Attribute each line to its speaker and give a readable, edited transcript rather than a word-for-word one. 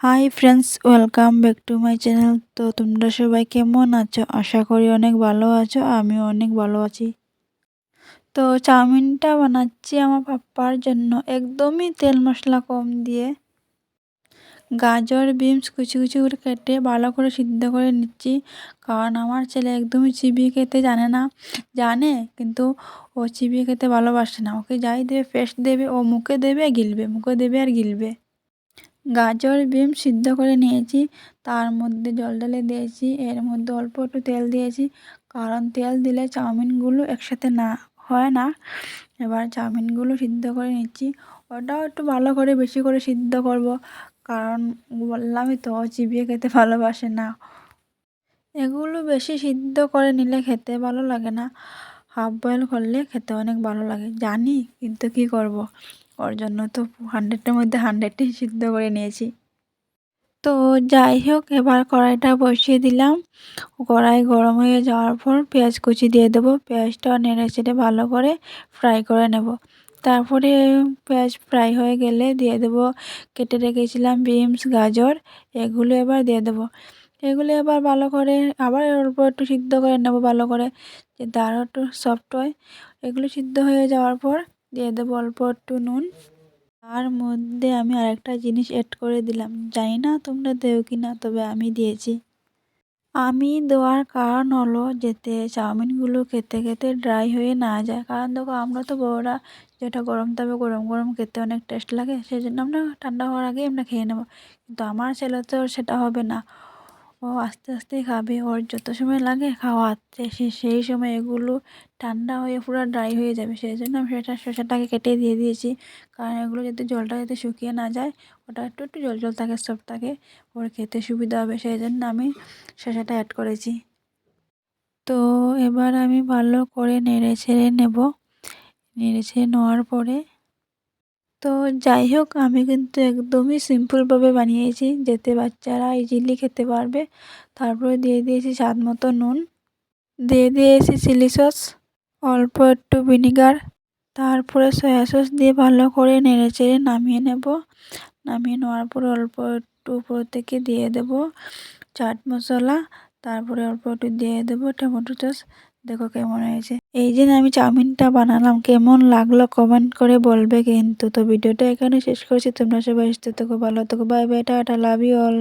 Speaker 1: Hi friends, welcome back to my channel. তো তোমরা সবাই কেমন আছো? আশা করি অনেক ভালো আছো, আমিও অনেক ভালো আছি। তো চাউমিনটা বানাচ্ছি আমার পাপ্পার জন্য, একদমই তেল মশলা কম দিয়ে। গাজর বিনস কুচি কুচি করে কেটে ভালো করে সিদ্ধ করে নিচ্ছি, কারণ আমার ছেলে একদমই চিবিয়ে খেতে জানে না। জানে, কিন্তু ও চিবিয়ে খেতে ভালোবাসে না। ওকে যাই দেবে পেস্ট দেবে, ও মুখে দেবে গিলবে, মুখে দেবে আর গিলবে। গাজর বিম সিদ্ধ করে নিয়েছি, তার মধ্যে জল ঢেলে দিয়েছি, এর মধ্যে অল্প একটু তেল দিয়েছি, কারণ তেল দিলে চাউমিনগুলো একসাথে না হয় না। এবার চাউমিনগুলো সিদ্ধ করে নিচ্ছি, ওটাও একটু ভালো করে বেশি করে সিদ্ধ করব, কারণ বললামই তো ও চিবিয়ে খেতে ভালোবাসে না। এগুলো বেশি সিদ্ধ করে নিলে খেতে ভালো লাগে না, হাফ বয়েল করলে খেতে অনেক ভালো লাগে জানি, কিন্তু কি করব, ওর জন্য তো 100-এর মধ্যে 100ই সিদ্ধ করে নিয়েছি। তো যাই হোক, এবার কড়াইটা বসিয়ে দিলাম। কড়াই গরম হয়ে যাওয়ার পর পেঁয়াজ কুচি দিয়ে দেবো, পেঁয়াজটা নেড়ে চেড়ে ভালো করে ফ্রাই করে নেব। তারপরে পেঁয়াজ ফ্রাই হয়ে গেলে দিয়ে দেবো কেটে রেখেছিলাম বিনস গাজর, এগুলো এবার দিয়ে দেবো। এগুলো এবার ভালো করে আবার অল্প একটু সিদ্ধ করে নেব ভালো করে, যাতে আরও একটু সফট হয়। এগুলো সিদ্ধ হয়ে যাওয়ার পর দিয়ে দেবো অল্প একটু নুন। তার মধ্যে আমি আরেকটা জিনিস অ্যাড করে দিলাম, জানি না তোমরা দেও কি না, তবে আমি দিয়েছি। আমি দেওয়ার কারণ হলো যাতে চাউমিনগুলো খেতে খেতে ড্রাই হয়ে না যায়, কারণ দেখো আমরা তো বড়রা, যেটা গরম তবে গরম গরম খেতে অনেক টেস্ট লাগে, সেই জন্য আমরা ঠান্ডা হওয়ার আগেই আমরা খেয়ে নেব। কিন্তু আমার ছেলে তো সেটা হবে না, ও আস্তে আস্তে খাবে, ওর যত সময় লাগে খাওয়াতে সেই সময় এগুলো ঠান্ডা হয়ে পুরো ড্রাই হয়ে যাবে। সেই জন্য আমি শসাটাকে কেটে দিয়ে দিয়েছি, কারণ এগুলো যাতে জলটা যাতে শুকিয়ে না যায়, ওটা একটু একটু জল জল থাকে, সফট থাকে, ওর খেতে সুবিধা হবে, সেই জন্য আমি শসাটা অ্যাড করেছি। তো এবার আমি ভালো করে নেড়ে ছেড়ে নেব, নেড়ে ছেড়ে নেওয়ার পরে তো যাই হোক, আমি কিন্তু একদমই সিম্পলভাবে বানিয়েছি যাতে বাচ্চারা ইজিলি খেতে পারবে। তারপরে দিয়ে দিয়েছি স্বাদ মতো নুন, দিয়ে দিয়েছি চিলি সস, অল্প একটু ভিনিগার, তারপরে সয়া সস দিয়ে ভালো করে নেড়েচেড়ে নামিয়ে নেব। নামিয়ে নেওয়ার পর অল্প একটু উপর থেকে দিয়ে দেব চাট মশলা, তারপরে অল্প একটু দিয়ে দেবো টমেটো সস। দেখো কেমন হয়েছে। এই যে আমি চাউমিনটা বানালাম, কেমন লাগলো কমেন্ট করে বলবে কিন্তু। তো ভিডিওটা এখানে শেষ করছি, তোমরা সবাই সুস্থ থেকো, ভালো থেকো, বাই বাই, টাটা, লাভ ইউ অল।